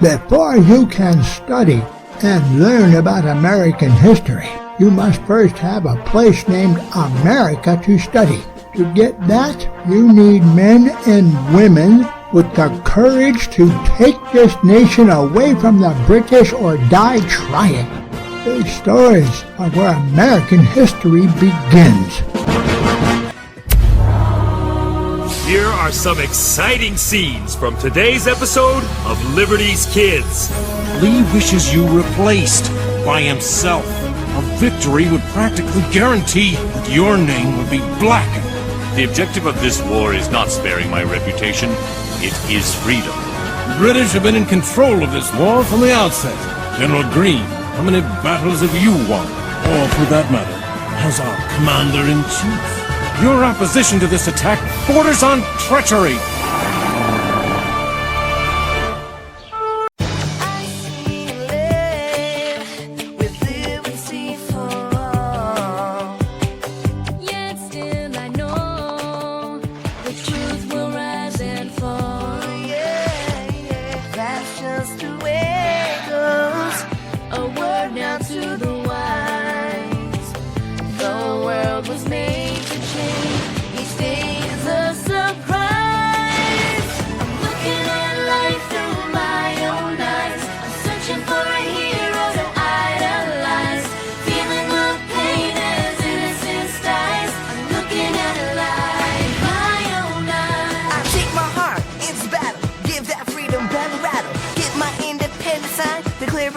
Before you can study and learn about American history, you must first have a place named America to study. To get that, you need men and women with the courage to take this nation away from the British or die trying. These stories are where American history begins. Here are some exciting scenes from today's episode of Liberty's Kids. Lee wishes you replaced by himself. A victory would practically guarantee that your name would be blackened. The objective of this war is not sparing my reputation. It is freedom. The British have been in control of this war from the outset. General Greene, how many battles have you won? Or, for that matter, has our Commander-in-Chief? Your opposition to this attack borders on treachery.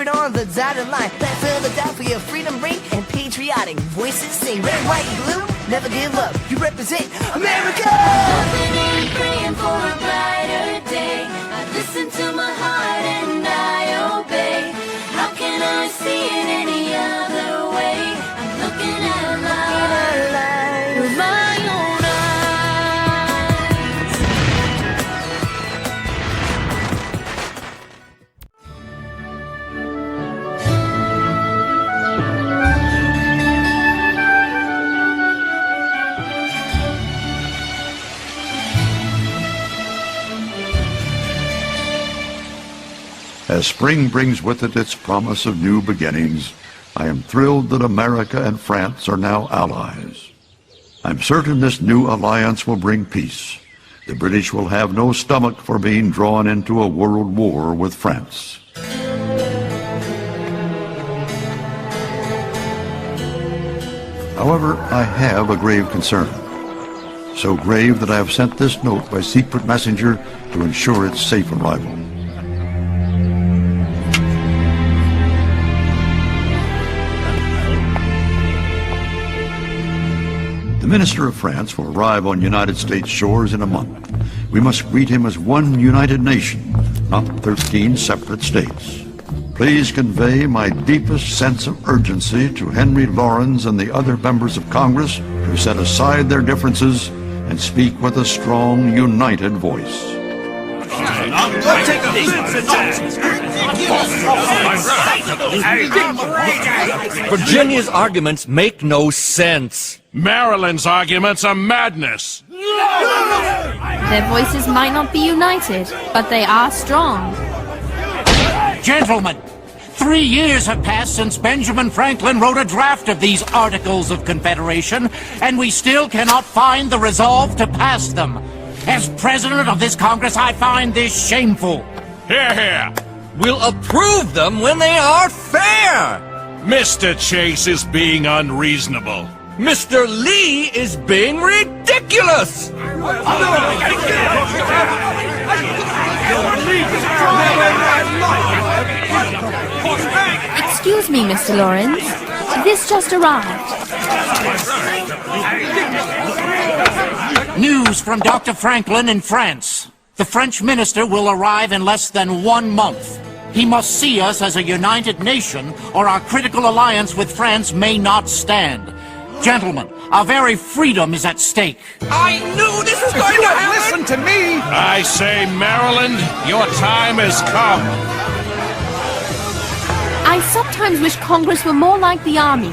On the dotted line, that's Philadelphia, freedom ring, and patriotic voices sing. Red, white, blue, never give up. You represent America. Hoping and praying for a brighter day. I listen to my heart and I obey. How can I see it any other way? I'm looking at life with my own eyes. As spring brings with it its promise of new beginnings, I am thrilled that America and France are now allies. I'm certain this new alliance will bring peace. The British will have no stomach for being drawn into a world war with France. However, I have a grave concern. So grave that I have sent this note by secret messenger to ensure its safe arrival. The Minister of France will arrive on United States shores in a month. We must greet him as one united nation, not 13 separate states. Please convey my deepest sense of urgency to Henry Laurens and the other members of Congress to set aside their differences and speak with a strong, united voice. Virginia's arguments make no sense. Maryland's arguments are madness. Their voices might not be united, but they are strong. Gentlemen, 3 years have passed since Benjamin Franklin wrote a draft of these Articles of Confederation, and we still cannot find the resolve to pass them. As president of this Congress, I find this shameful. Hear, hear. We'll approve them when they are fair. Mr. Chase is being unreasonable. Mr. Lee is being ridiculous. Excuse me, Mr. Laurens. This just arrived. News from Dr. Franklin in France. The French minister will arrive in less than 1 month. He must see us as a united nation, or our critical alliance with France may not stand. Gentlemen, our very freedom is at stake. I knew this was going to happen! Listen to me! I say, Maryland, your time has come. I sometimes wish Congress were more like the Army.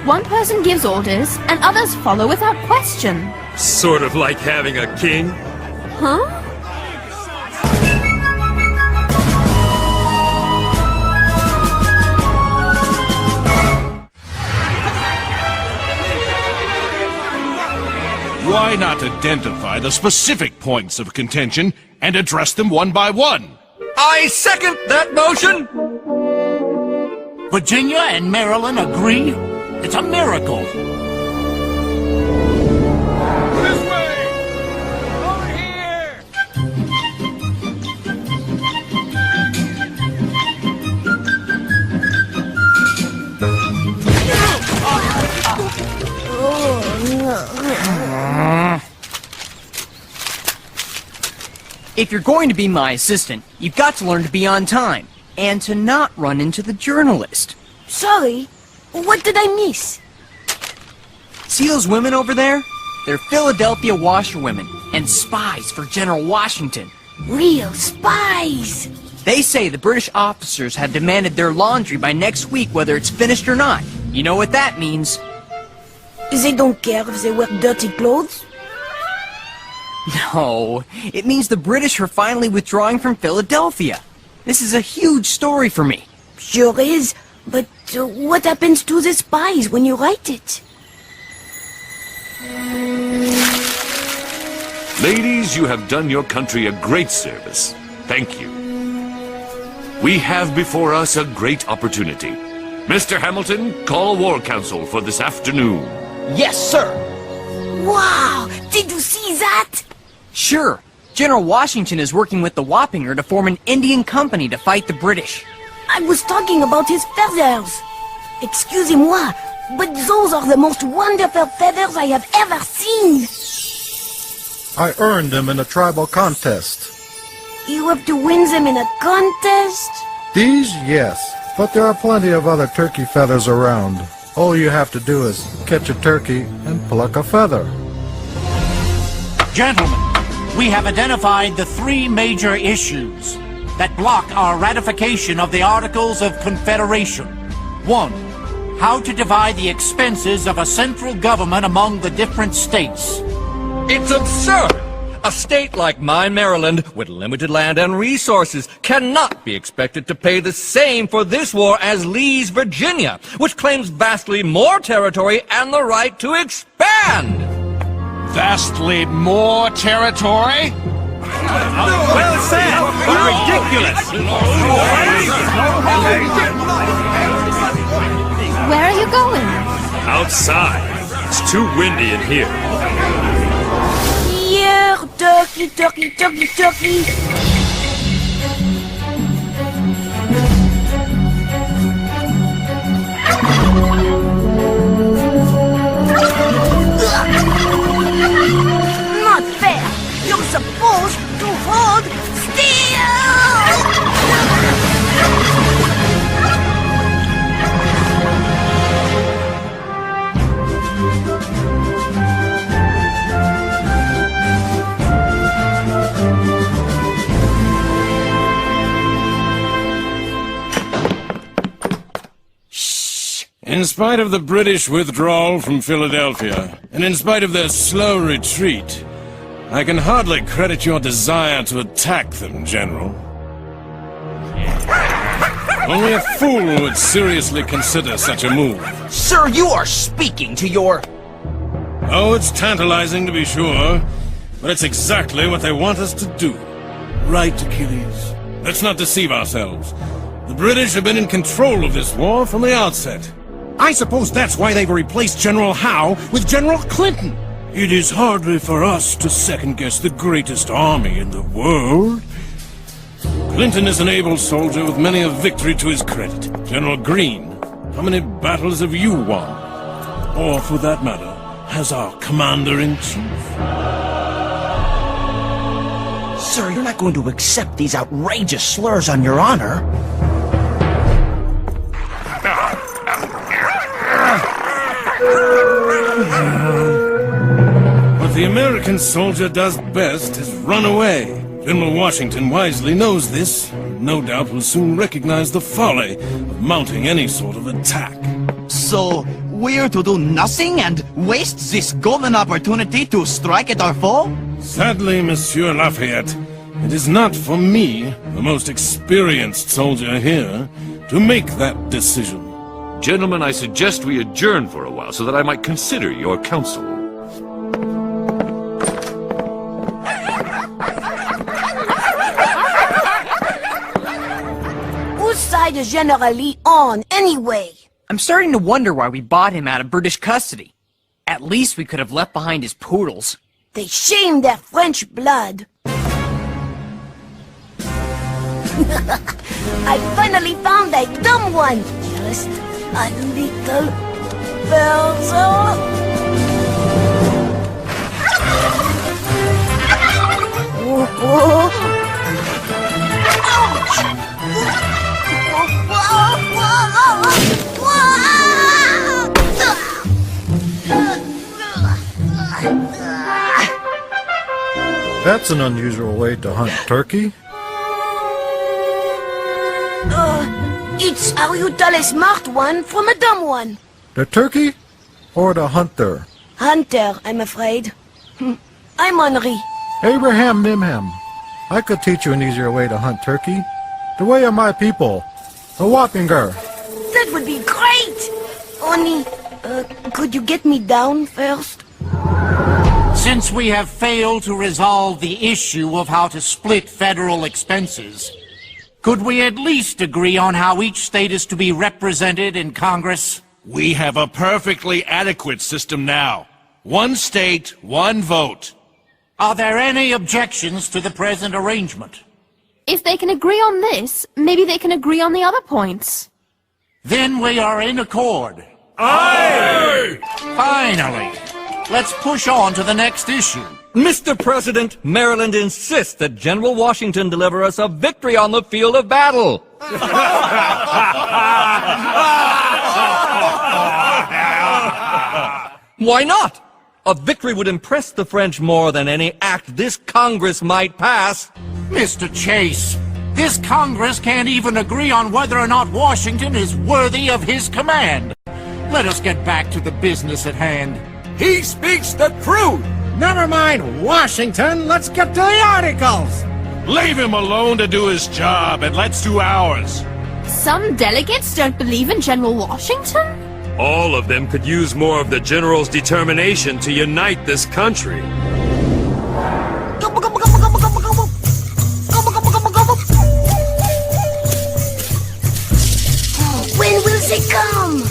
One person gives orders, and others follow without question. Sort of like having a king. Huh? Why not identify the specific points of contention and address them one by one? I second that motion! Virginia and Maryland agree? It's a miracle. This way! Over here! If you're going to be my assistant, you've got to learn to be on time, and to not run into the journalist. Sorry, what did I miss? See those women over there? They're Philadelphia washerwomen, and spies for General Washington. Real spies! They say the British officers have demanded their laundry by next week whether it's finished or not. You know what that means. They don't care if they wear dirty clothes? No, it means the British are finally withdrawing from Philadelphia. This is a huge story for me. Sure is, but what happens to the spies when you write it? Ladies, you have done your country a great service. Thank you. We have before us a great opportunity. Mr. Hamilton, call a war council for this afternoon. Yes, sir. Wow! Did you see that? Sure. General Washington is working with the Wappinger to form an Indian company to fight the British. I was talking about his feathers. Excusez-moi, but those are the most wonderful feathers I have ever seen. I earned them in a tribal contest. You have to win them in a contest? These, yes, but there are plenty of other turkey feathers around. All you have to do is catch a turkey and pluck a feather. Gentlemen, we have identified the three major issues that block our ratification of the Articles of Confederation. 1. How to divide the expenses of a central government among the different states. It's absurd! A state like mine, Maryland, with limited land and resources, cannot be expected to pay the same for this war as Lee's Virginia, which claims vastly more territory and the right to expand! Vastly more territory? Well said! But ridiculous! Where are you going? Outside. It's too windy in here. Here, turkey, turkey, turkey, turkey. Not fair! You're supposed to hold still! In spite of the British withdrawal from Philadelphia, and in spite of their slow retreat, I can hardly credit your desire to attack them, General. Only a fool would seriously consider such a move. Sir, you are speaking to your... Oh, it's tantalizing to be sure, but it's exactly what they want us to do. Right, Achilles? Let's not deceive ourselves. The British have been in control of this war from the outset. I suppose that's why they've replaced General Howe with General Clinton. It is hardly for us to second-guess the greatest army in the world. Clinton is an able soldier with many a victory to his credit. General Greene, how many battles have you won? Or, for that matter, has our commander-in-chief? Sir, you're not going to accept these outrageous slurs on your honor. What the American soldier does best is run away. General Washington wisely knows this, and no doubt will soon recognize the folly of mounting any sort of attack. So, we're to do nothing and waste this golden opportunity to strike at our foe? Sadly, Monsieur Lafayette, it is not for me, the most experienced soldier here, to make that decision. Gentlemen, I suggest we adjourn for a while so that I might consider your counsel. Why does General Lee on, anyway? I'm starting to wonder why we bought him out of British custody. At least we could have left behind his poodles. They shamed their French blood. I finally found a dumb one. Just a little further. That's an unusual way to hunt turkey. It's how you tell a smart one from a dumb one. The turkey or the hunter? Hunter, I'm afraid. I'm Henri. Abraham Nimham. I could teach you an easier way to hunt turkey. The way of my people. The Wappinger. That would be great! Only, could you get me down first? Since we have failed to resolve the issue of how to split federal expenses, could we at least agree on how each state is to be represented in Congress? We have a perfectly adequate system now. One state, one vote. Are there any objections to the present arrangement? If they can agree on this, maybe they can agree on the other points. Then we are in accord. Aye! Finally, let's push on to the next issue. Mr. President, Maryland insists that General Washington deliver us a victory on the field of battle. Why not? A victory would impress the French more than any act this Congress might pass. Mr. Chase, this Congress can't even agree on whether or not Washington is worthy of his command. Let us get back to the business at hand. He speaks the truth! Never mind Washington, let's get to the articles! Leave him alone to do his job, and let's do ours. Some delegates don't believe in General Washington? All of them could use more of the General's determination to unite this country. When will they come?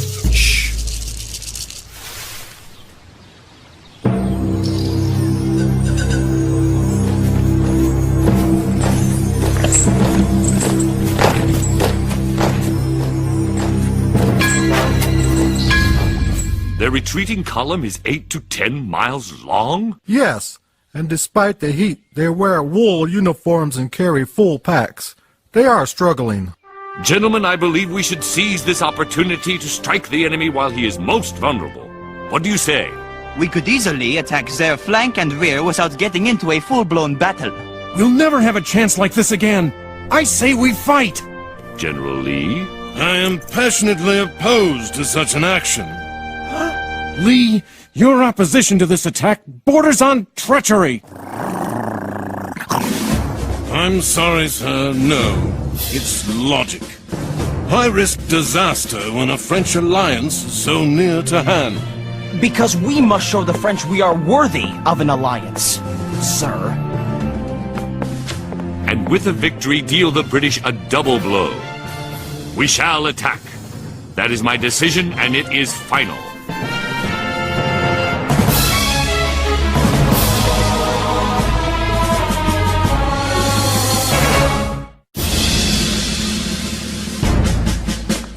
Their retreating column is 8 to 10 miles long? Yes, and despite the heat, they wear wool uniforms and carry full packs. They are struggling. Gentlemen, I believe we should seize this opportunity to strike the enemy while he is most vulnerable. What do you say? We could easily attack their flank and rear without getting into a full-blown battle. We'll never have a chance like this again. I say we fight! General Lee? I am passionately opposed to such an action. Lee, your opposition to this attack borders on treachery. I'm sorry, sir, no. It's logic. Why risk disaster when a French alliance is so near to hand? Because we must show the French we are worthy of an alliance, sir. And with a victory, deal the British a double blow. We shall attack. That is my decision, and it is final.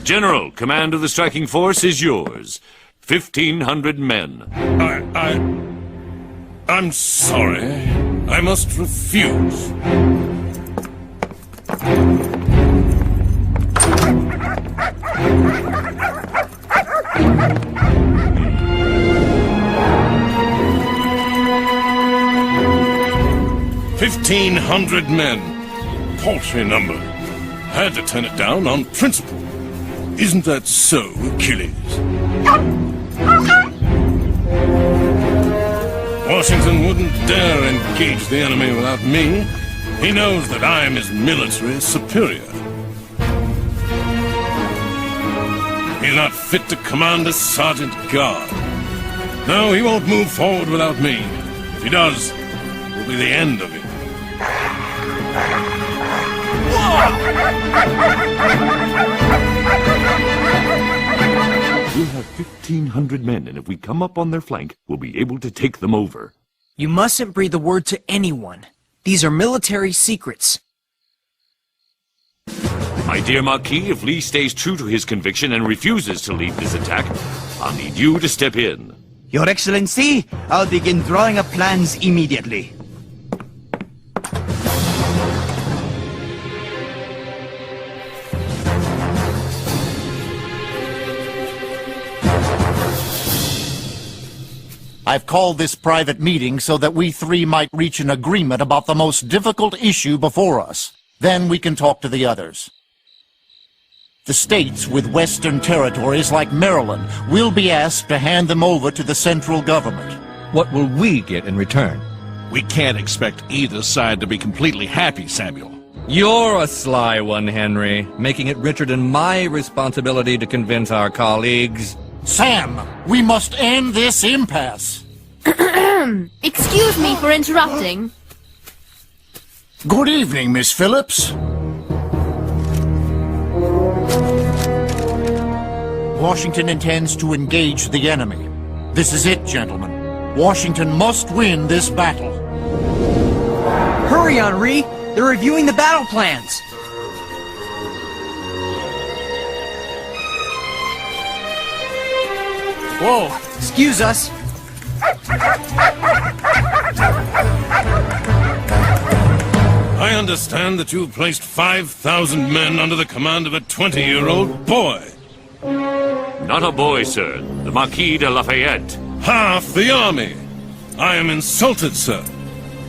General, command of the striking force is yours. 1,500 men. I'm sorry. I must refuse. $1,500 men. Paltry number. Had to turn it down on principle. Isn't that so, Achilles? Washington wouldn't dare engage the enemy without me. He knows that I am his military superior. He's not fit to command a sergeant guard. No, he won't move forward without me. If he does, it will be the end of him. have 1,500 men, and if we come up on their flank, we'll be able to take them over. You mustn't breathe the word to anyone. These are military secrets. My dear Marquis, if Lee stays true to his conviction and refuses to lead this attack, I'll need you to step in. Your Excellency, I'll begin drawing up plans immediately. I've called this private meeting so that we three might reach an agreement about the most difficult issue before us. Then we can talk to the others. The states with western territories like Maryland will be asked to hand them over to the central government. What will we get in return? We can't expect either side to be completely happy, Samuel. You're a sly one, Henry, making it Richard and my responsibility to convince our colleagues. Sam, we must end this impasse. Excuse me for interrupting. Good evening, Miss Phillips. Washington intends to engage the enemy. This is it, gentlemen. Washington must win this battle. Hurry, Henri! They're reviewing the battle plans. Whoa, excuse us. I understand that you've placed 5,000 men under the command of a 20-year-old boy. Not a boy, sir. The Marquis de Lafayette. Half the army. I am insulted, sir.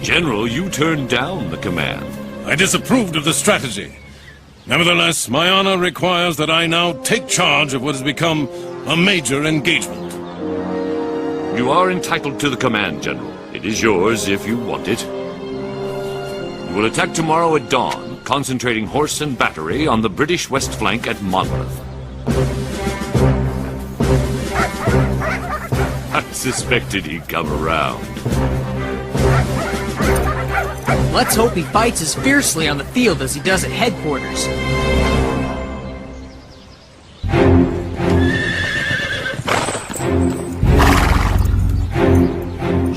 General, you turned down the command. I disapproved of the strategy. Nevertheless, my honor requires that I now take charge of what has become a major engagement. You are entitled to the command, General. It is yours if you want it. You will attack tomorrow at dawn, concentrating horse and battery on the British west flank at Monmouth. I suspected he'd come around. Let's hope he fights as fiercely on the field as he does at headquarters.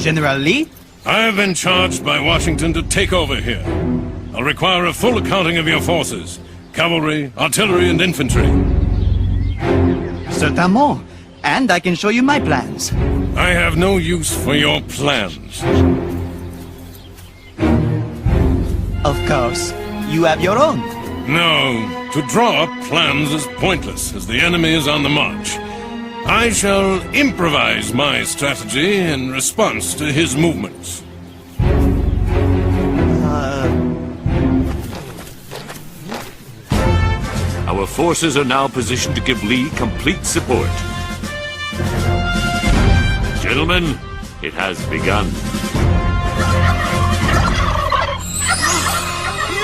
General Lee? I have been charged by Washington to take over here. I'll require a full accounting of your forces. Cavalry, artillery, and infantry. Certainement. And I can show you my plans. I have no use for your plans. Of course. You have your own. No, to draw up plans is pointless, as the enemy is on the march. I shall improvise my strategy in response to his movements. Our forces are now positioned to give Lee complete support. Gentlemen, it has begun.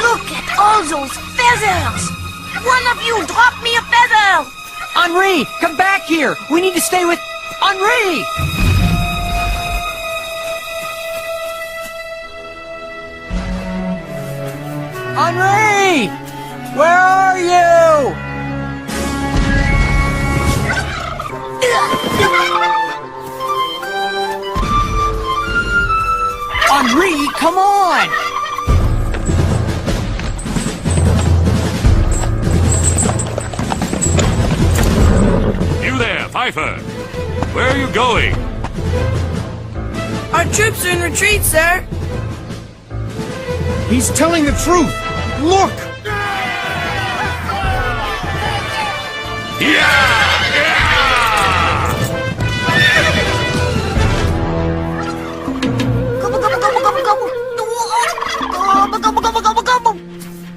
Look at all those feathers! One of you drop me a feather! Henri, come back here! We need to stay with... Henri! Henri! Where are you? Henri, come on! You there, Pfeiffer! Where are you going? Our troops are in retreat, sir! He's telling the truth! Look!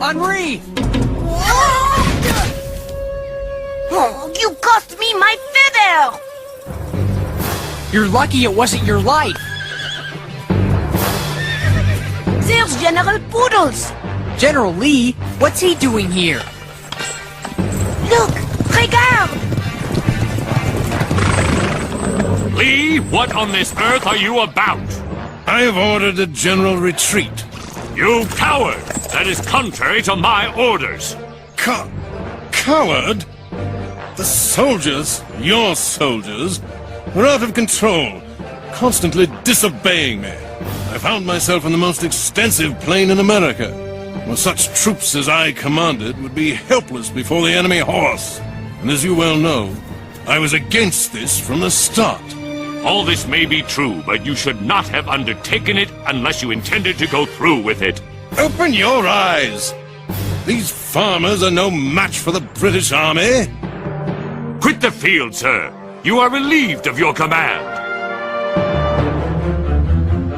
Henri! Oh, you cost me my feather! You're lucky it wasn't your life. There's General Poodles! General Lee, what's he doing here? Look! Regarde! Lee, what on this earth are you about? I have ordered a general retreat. You coward! That is contrary to my orders! Coward? The soldiers, your soldiers, were out of control, constantly disobeying me. I found myself in the most extensive plain in America, where such troops as I commanded would be helpless before the enemy horse. And as you well know, I was against this from the start. All this may be true, but you should not have undertaken it unless you intended to go through with it. Open your eyes! These farmers are no match for the British Army. Quit the field, sir. You are relieved of your command.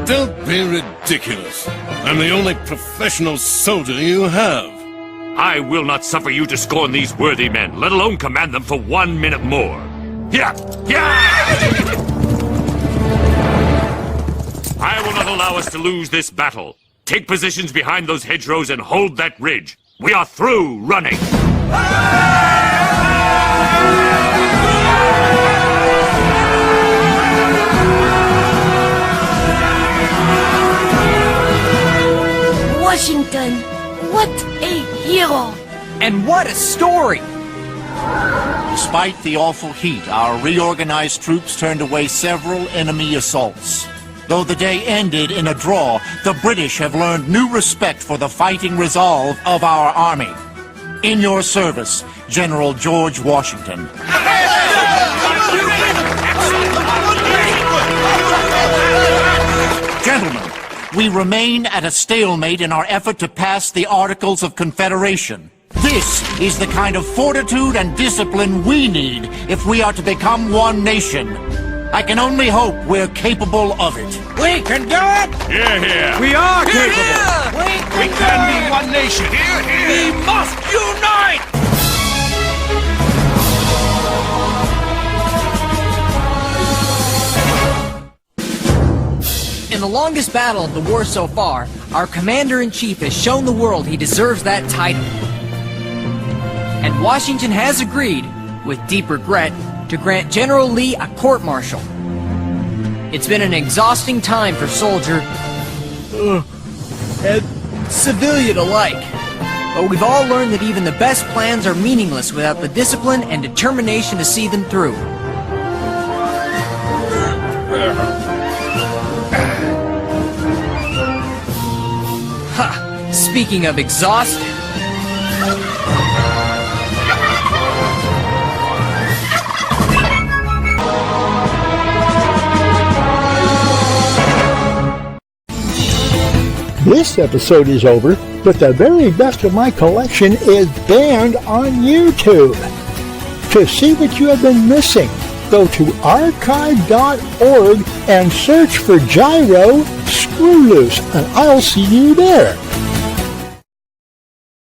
Don't be ridiculous. I'm the only professional soldier you have. I will not suffer you to scorn these worthy men, let alone command them for 1 minute more. Yeah! I will not allow us to lose this battle. Take positions behind those hedgerows and hold that ridge. We are through running. Washington, what a hero! And what a story! Despite the awful heat, our reorganized troops turned away several enemy assaults. Though the day ended in a draw, the British have learned new respect for the fighting resolve of our army. In your service, General George Washington. Gentlemen, we remain at a stalemate in our effort to pass the Articles of Confederation. This is the kind of fortitude and discipline we need if we are to become one nation. I can only hope we're capable of it. We can do it! Hear, hear. We are capable! We can be one nation! We must unite! In the longest battle of the war so far, our Commander-in-Chief has shown the world he deserves that title. And Washington has agreed, with deep regret, to grant General Lee a court-martial. It's been an exhausting time for soldier and civilian alike. But we've all learned that even the best plans are meaningless without the discipline and determination to see them through. Ha! Speaking of exhausted... This episode is over, but the very best of my collection is banned on YouTube. To see what you have been missing, go to archive.org and search for GYRO SCREWLOOSE, and I'll see you there.